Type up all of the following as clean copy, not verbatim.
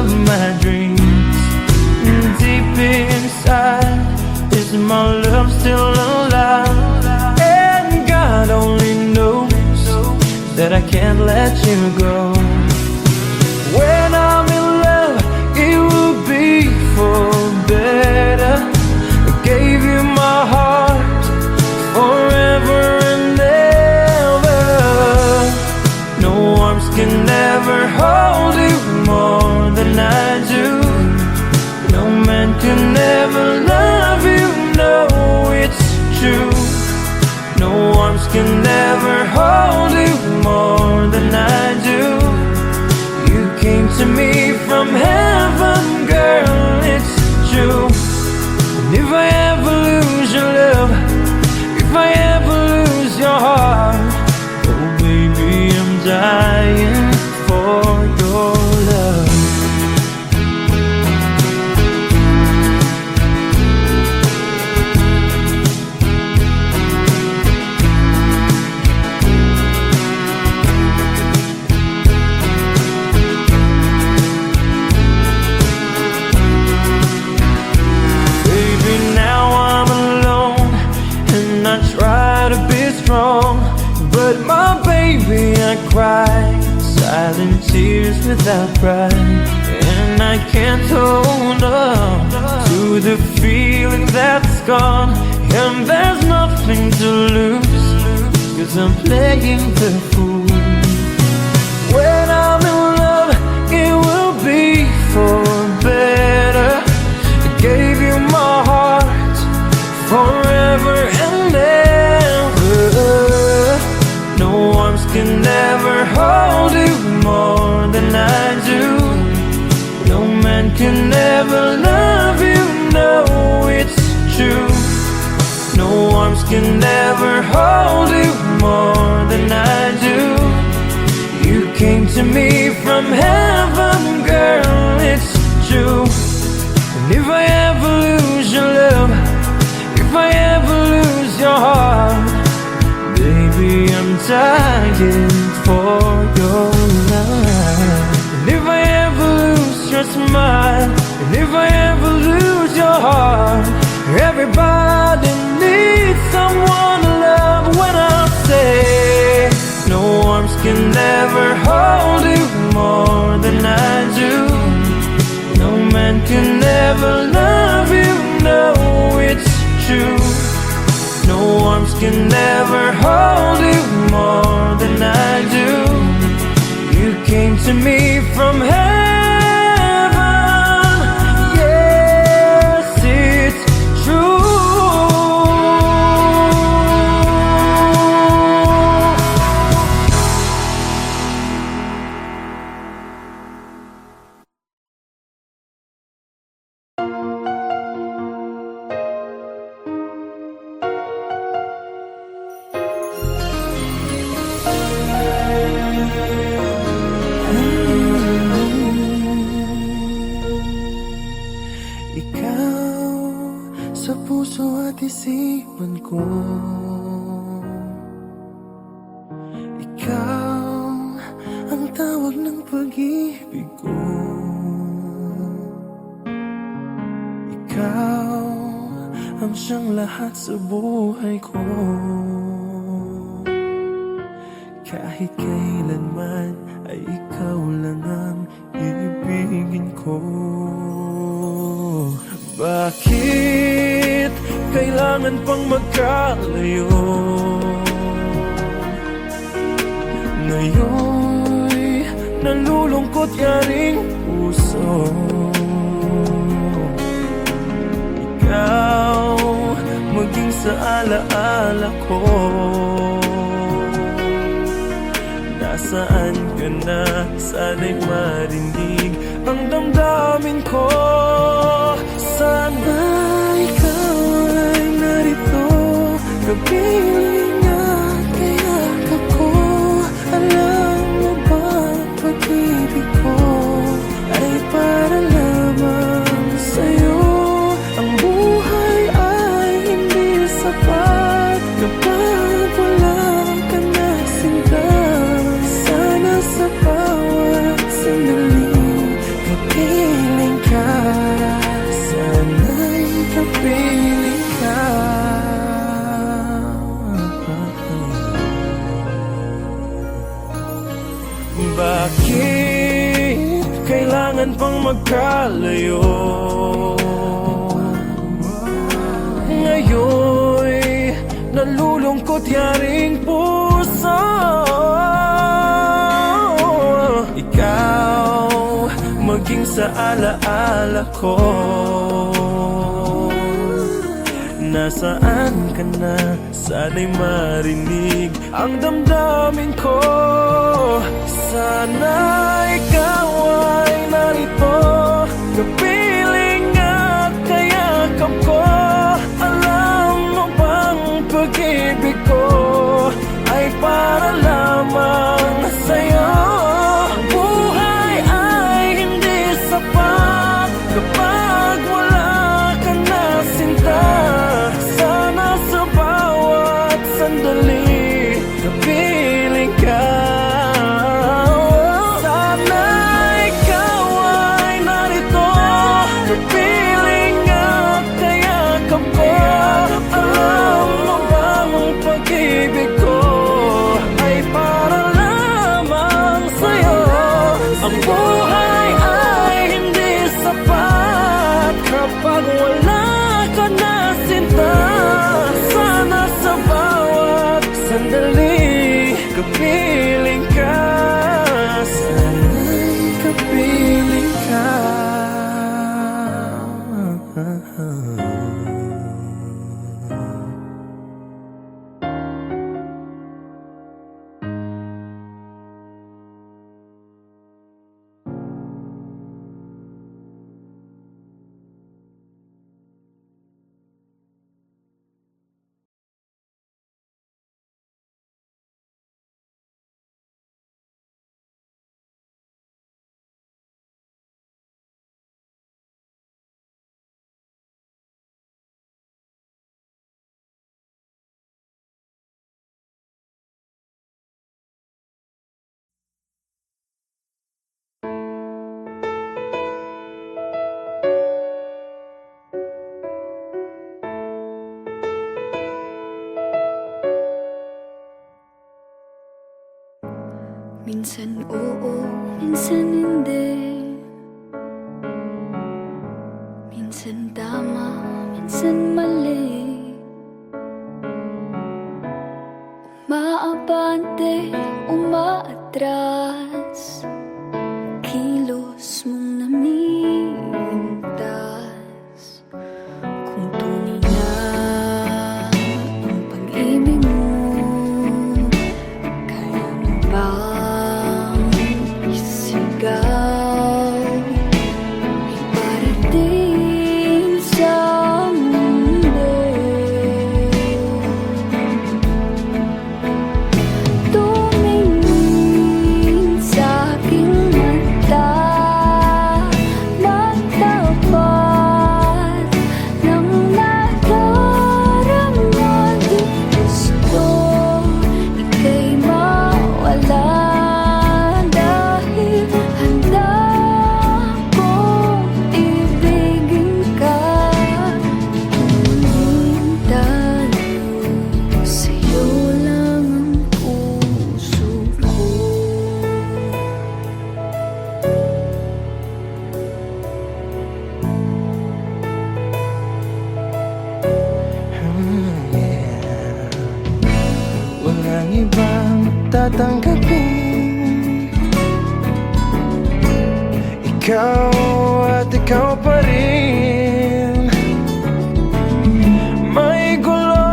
of my dreams. Deep inside, is my love still alive? And God only knows that I can't let you go. When I'm in love, it will be for better. I gave you my heart forever and ever. No arms can ever hold you more than I do. No man can ever love you, no, it's true. No arms can ever hold you more than I do. You came to me from heaven, girl, it's true. And if I ever lose your love, if I ever lose your heart, oh baby, I'm dying for your love. But my baby, I cry silent tears without pride. And I can't hold on to the feeling that's gone. And there's nothing to lose, 'cause I'm playing the fool. When I'm in love, it will be for better. I gave you my heart forever and ever. No arms can ever hold you more than I do. No man can ever love you, no, it's true. No arms can ever hold you more than I do. You came to me from heaven, girl, it's true. And if I ever lose your love, if I ever lose your heart, baby, I'm dying for your love. And if I ever lose your smile, and if I ever lose your heart, everybody needs someone to love. When I say no arms can ever hold you more than I do. No man can ever love you, no, it's true. No arms can never hold you more than I do. You came to me from heaven, yes, it's true. Isipan ko, ikaw ang tawag ng pag-ibig ko. Ikaw ang siyang lahat sa buhay ko. Kahit kailanman ay ikaw lang ang ibigin ko. Bakit kailangan pang magkalayo? Ngayon'y nalulungkot yaring puso. Ikaw maging sa alaala ko. Nasaan ka na? Sana'y marinig ang damdamin ko. Sana ikaw ay narito, kapiling at kayakap ko. Alam mo ba, pag-ibig ko ay para lamang sa'yo. Ang buhay ay hindi sapat kapag wala ka na sinta. Sana sa bawat sandali, kapiling magkalayo. Ngayon'y nalulungkot yaring puso. Ikaw maging sa alaala ko. Nasaan ka na? Sana'y marinig ang damdamin ko. Sana ikaw ay narito, kapiling at kayakap ko. Alam mo bang pag-ibig ko ay para lamang sa'yo? Ang buhay ay hindi sapat kapag wala ka na sinta. Sana sa bawat sandali kapiling ka. Sana ikaw ay narito, kapiling at kayakap ko. Alam mo bang ang pag-ibig ko ay para lamang sa'yo? Ang buhay ay hindi sapat kapag wala ka na sinta. Sana sa bawat sandali kapiling ka. Sana'y kapiling ka. Minsan oo, minsan hindi. Minsan tama, minsan mali. Umaabante, umaatras. Kilos mong namimintas. Kung tunay na ang pag-ibig mo, kaya mo bang isigaw? Iparating sa mundo. Tumingin sa aking mata, magtapat ng nadarama. Di gusto ika'y mawala, dahil handa kong ibigin ka. Tumingin tayo, sa'yo lang ang puso ko. Walang ibang tatanggapin, ikaw at ikaw pa rin. May gulo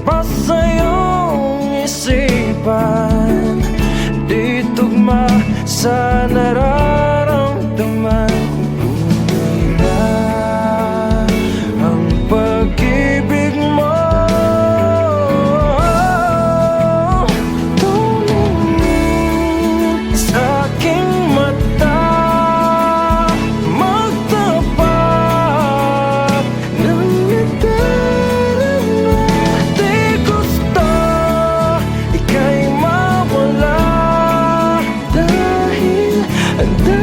pa sa iyong isipan, di tugma sa nararamdaman. Tunay na ang pag-ibig mo. Tumingin sa aking mata, magtapat ng nadarama. Di gusto ika'y mawala, dahil handa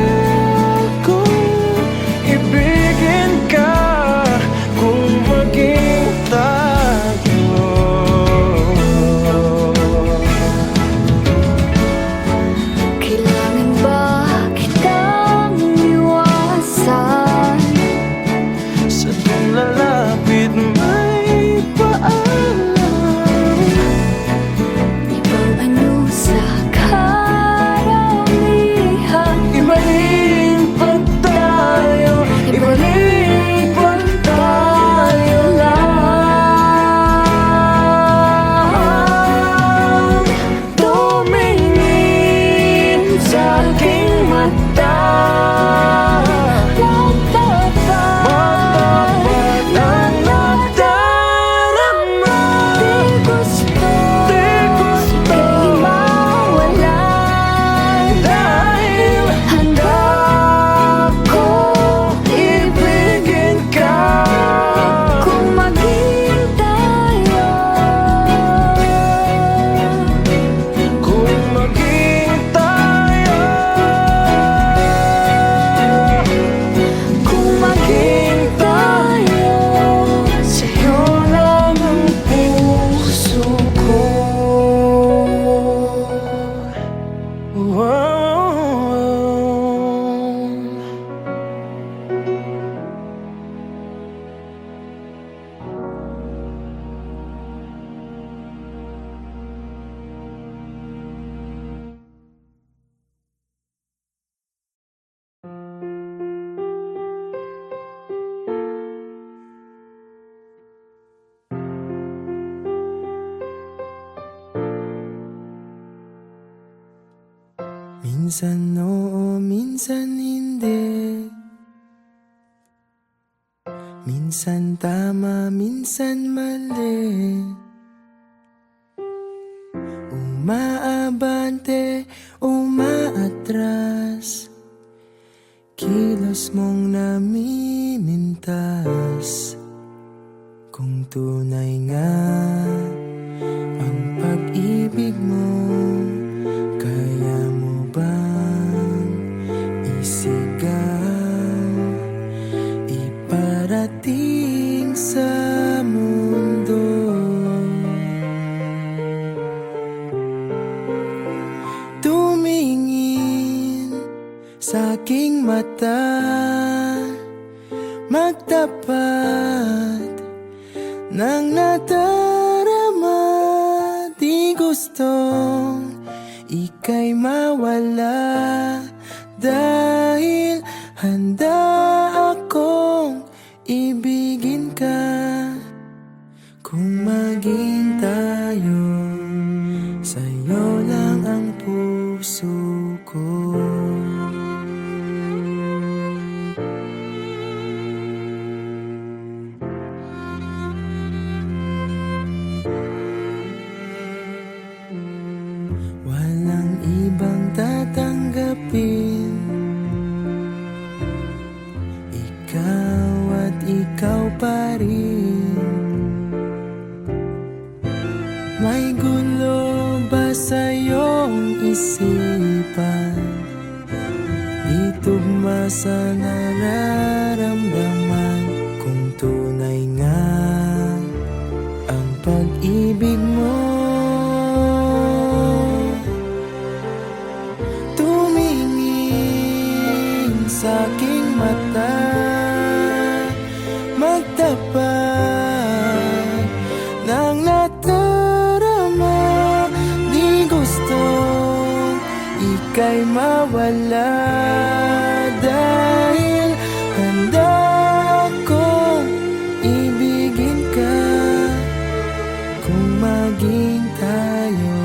Minsan oo, minsan hindi. Minsan tama, minsan mali. Umaabante, umaatras. Kilos mong namimintas. Kung tunay nga ang pag-ibig mo, kaya mo bang isigaw, iparating sa mundo? Tumingin sa aking mata, magtapat ng nadarama. Di gustong ika'y mawala, dahil handa akong ibigin ka. Kung maging tayo, sa'yo lang ang puso ko. Walang ibang tatanggapin, ikaw at ikaw pa rin. May gulo ba sa iyong isipan? Di tugma sa nararamdaman. Kung tunay nga ang pag-ibig mo, tumingin sa aking mata, magtapat ng nadarama. Di gustong ika'y mawala, dahil handa akong ibigin ka. Kung maging tayo,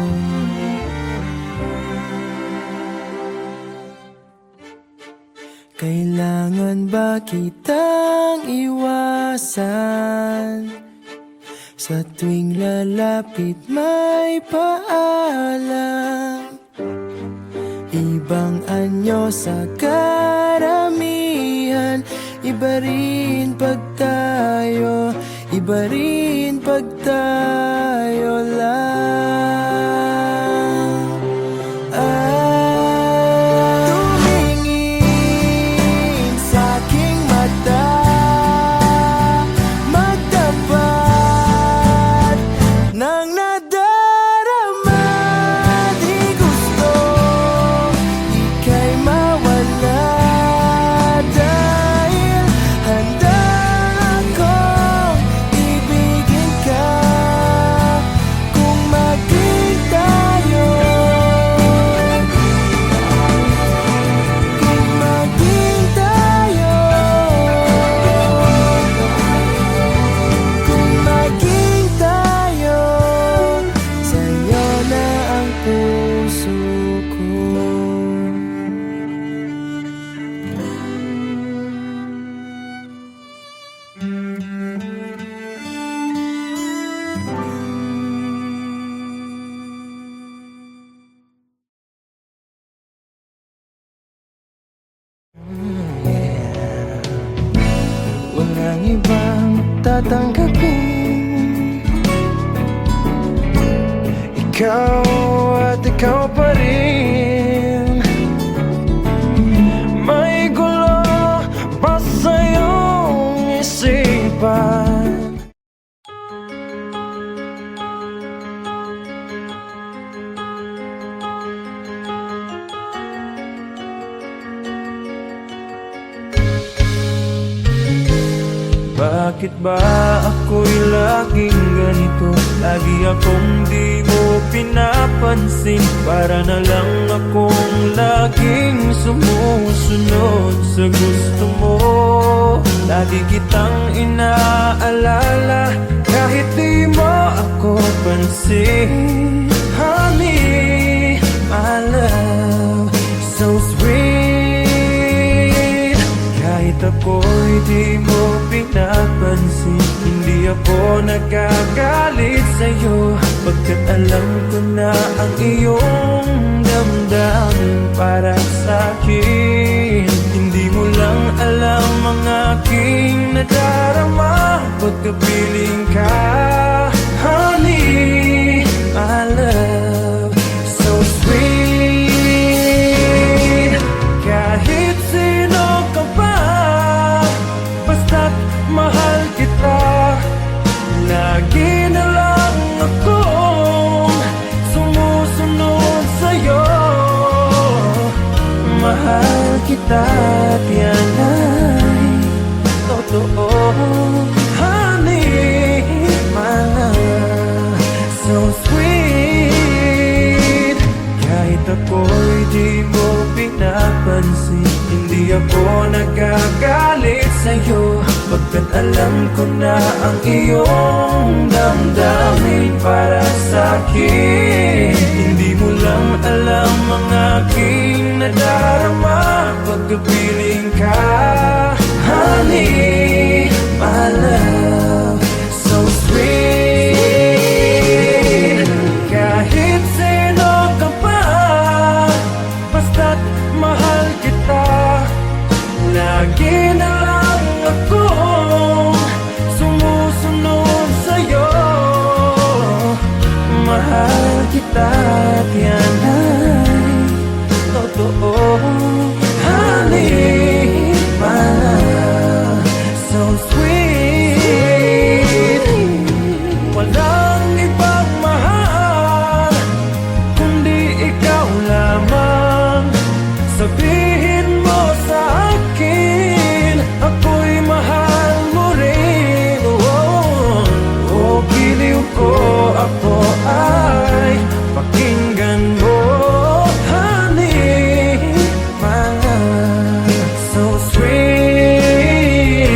kailangan ba kitang iwasan? Sa tuwing lalapit may paalam, ibang anyo sa karamihan. Iba rin pag tayo, iba rin pag tayo lang. Tumingin sa aking mata, magtapat ng nadarama. Di gusto ika'y mawala, dahil handa akong ibigin ka. Kung maging tayo, kung maging tayo, kung maging tayo, sa'yo na ang puso ko. Walang ibang tatanggapin, ikaw at ikaw pa rin. May gulo ba sa iyong isipan? Bakit ba ako'y laging ganito? Lagi akong di mo pinapansin. Para na lang akong laging sumusunod sa gusto mo. Lagi kitang inaalala, kahit di mo ako pansin. Honey, my love, sa Kahit ako'y di mo pinapansin, hindi ako nagagalit sa'yo, pagkat alam ko na ang iyong damdamin para sa'kin. Hindi mo lang alam ang aking nadarama pagkapiling ka. Honey, my love, so sweet. Kahit sino ka pa, basta't mahal kita. Lagi na lang akong sumusunod sa'yo. Mahal kita at yan ay totoo. Honey, my love, so sweet. Kahit ako'y di mo pinapansin, hindi ako nagagalit sa'yo, pagkat alam ko na ang iyong damdamin para sa'kin. Hindi mo lang alam ang aking nadarama pagkapiling ka. Honey, my love, so sweet. Kahit sino ka pa, basta't mahal kita. Lagi na lang akong sumusunod sa'yo. Mahal kita at yan ay totoo. Honey, my love, so sweet. Walang ibang mahal kundi ikaw lamang. Sabihin mo sa akin, ako'y mahal mo rin. Oh, giliw ko, ako ay pakinggan mo. Honey, my love, so sweet.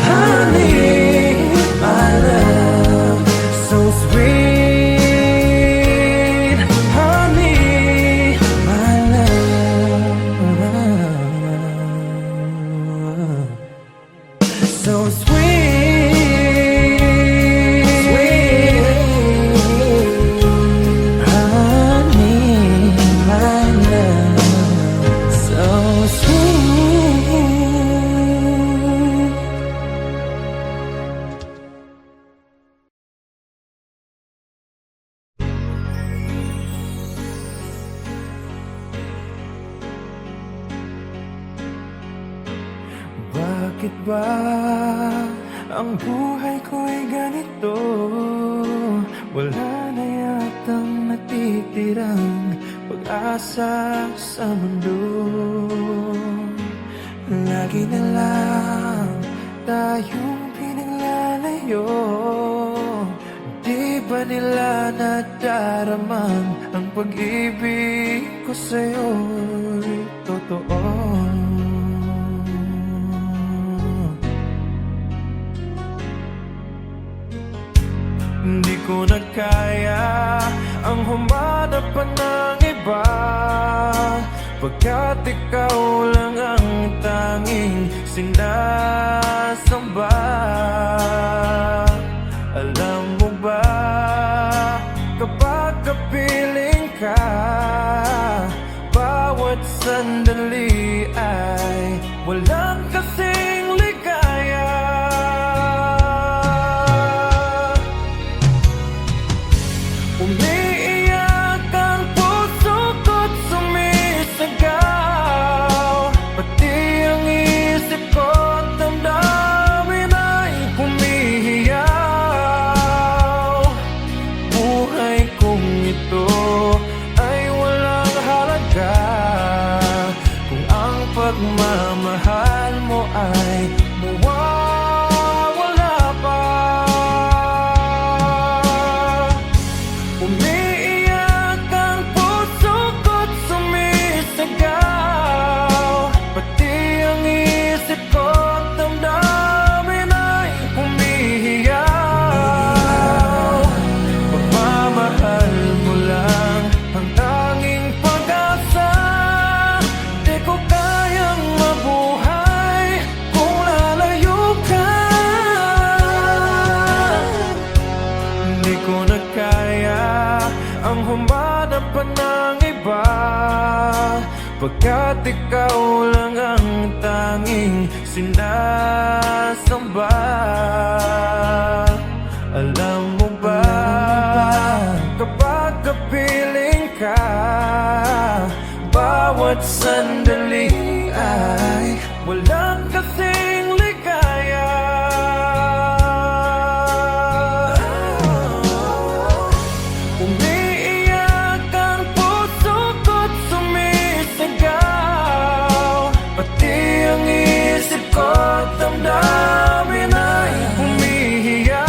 Honey, my love, so sweet. Honey, my love, so sweet. Honey, my love, so sweet. Bakit ba ang buhay ko'y ganito? Wala na yatang natitirang pag-asa sa mundo. Lagi na lang tayong pinaglalayo. Di ba nila nadaraman ang pag-ibig ko sa'yo'y totoo? Hindi ko na kaya ang humanap pa ng iba, pagkat ikaw lang ang tanging sinasamba. Alam mo ba, kapag kapiling ka, bawat sandali ay walang kasing ligaya. Umiiyak ang puso ko't sumisigaw, pati ang isip ko't damdamin ay humihiyaw. Buhay kong ito ay walang halaga kung ang pagmamahal mo ay ikaw lang ang tanging sinasamba. Alam mo ba, kapag kapiling ka, bawat sandali ay walang kasing ligaya. Umiiyak ang puso ko't sumisigaw, pati ang isip ko't damdamin ay humihiyaw.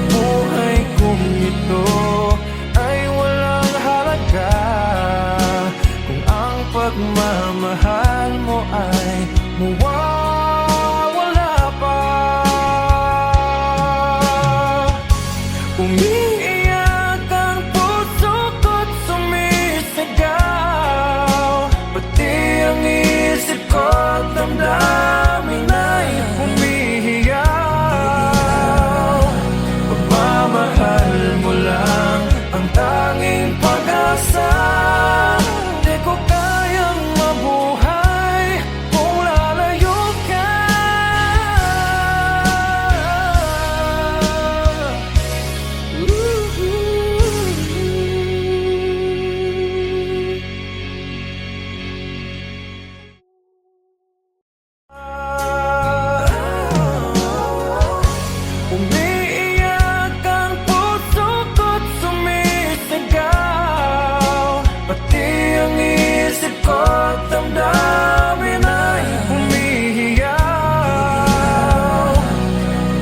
Buhay kong ito ay walang halaga kung ang pagmamahal mo ay mawawala pa. Umiiyak ang puso ko't sumisigaw, pati ang isip ko't damdamin ay humihiyaw. Pagmamahal mo lang ang tanging pag-asa. Di ko kayang mabuhay kung lalayo ka. Umiiyak ang puso ko't sumisigaw, pati ang isip ko't damdamin ay humihiyaw.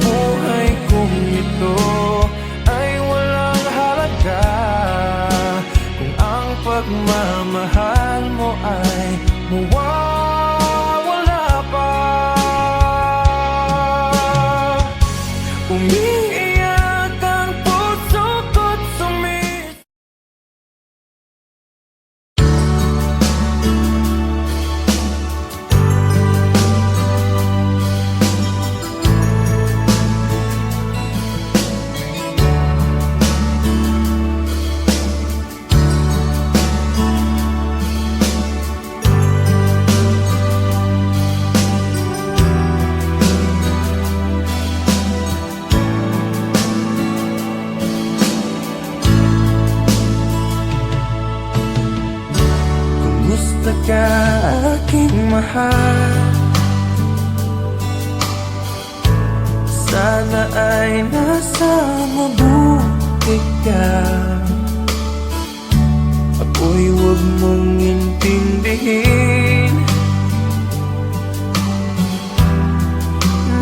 Buhay kong ito ay walang halaga kung ang pagmamahal mo ay mawawala pa. Umiiyak ang puso ko't sumis. Kumusta ka, aking mahal? Sana ay nasa mabuti ka. Ako'y huwag mong intindihin,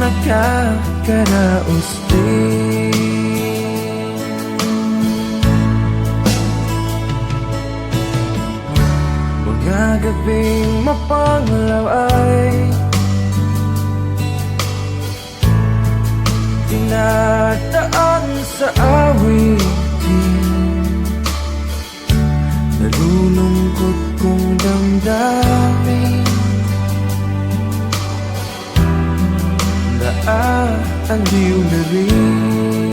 nakakaraos din. Mga gabing mapanglaw ay tinadaan sa awitin. Nalulungkot kong damdamin, naaaliw na rin.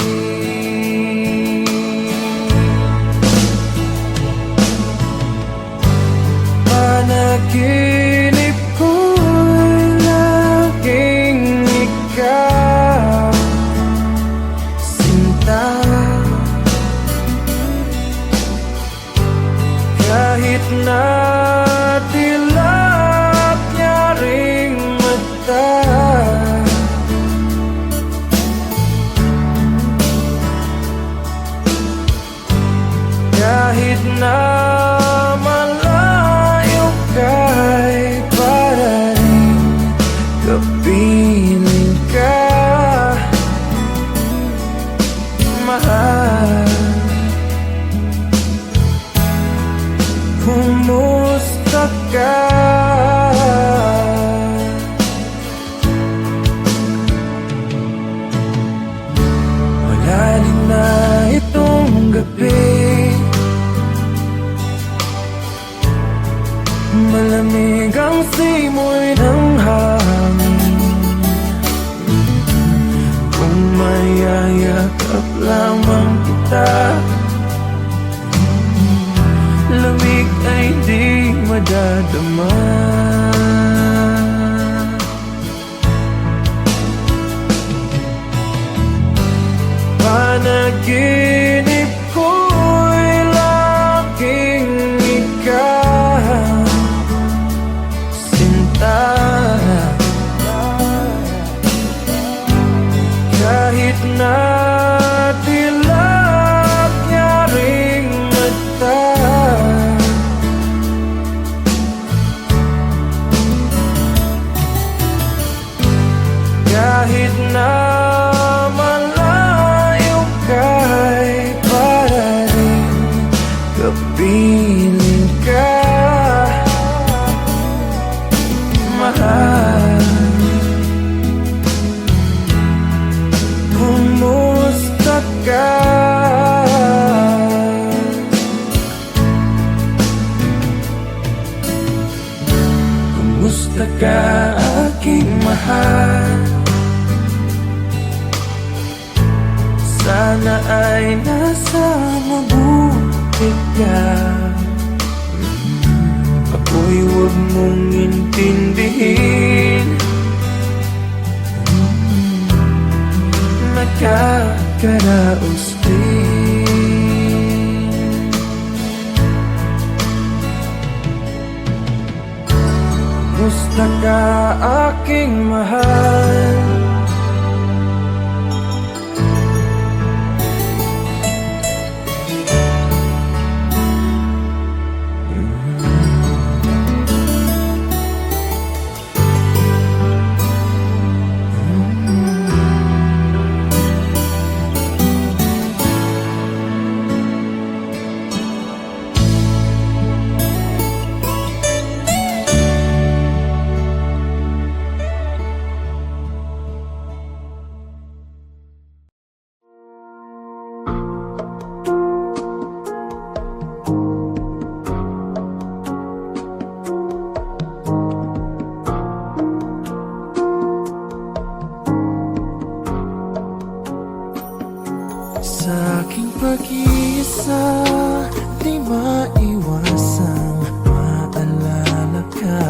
Panaginip ko'y laging ikaw, sinta. Kahit na dilap niya ring mata, kahit na malayo ka'y para rin kapiling ka, mahal. Kumusta ka? Malalim na itong gabi, malamig ang simoy ng hangin. Kung mayayakap lamang kita, lamig ay di madadama. Panaginip ko'y laging ikaw, sinta. Kahit na dilat niya ring mata, kahit na malayo ka'y para rin kapiling ka, mahal. Kumusta ka? Kumusta ka, aking mahal? Sana ay nasa mabuti ka. Ako'y huwag mong intindihin, nakakaraos din. Kumusta ka, aking mahal? Sa aking pag-iisa, di maiwasang maalala ka.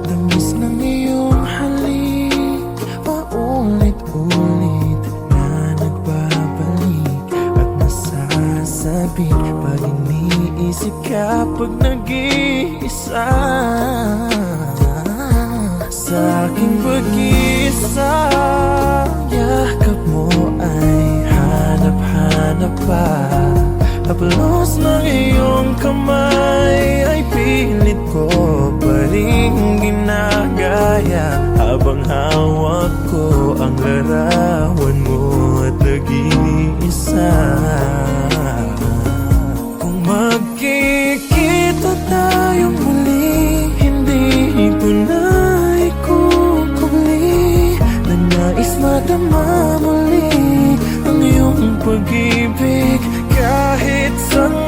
Tamis ng iyong halik, paulit-ulit na nagbabalik at nasasabik pag iniisip ka pag nag-iisa. Sa aking pag-iisa, yakap mo ay hanap-hanap pa. Haplos ng iyong kamay ay pilit ko pa rin ginagaya, habang hawak ko ang larawan mo at nag-iisa. Kung magkikita tayong muli, hindi ko na ikukubli na nais madama muli ang iyong pag-ibig. Kahit saan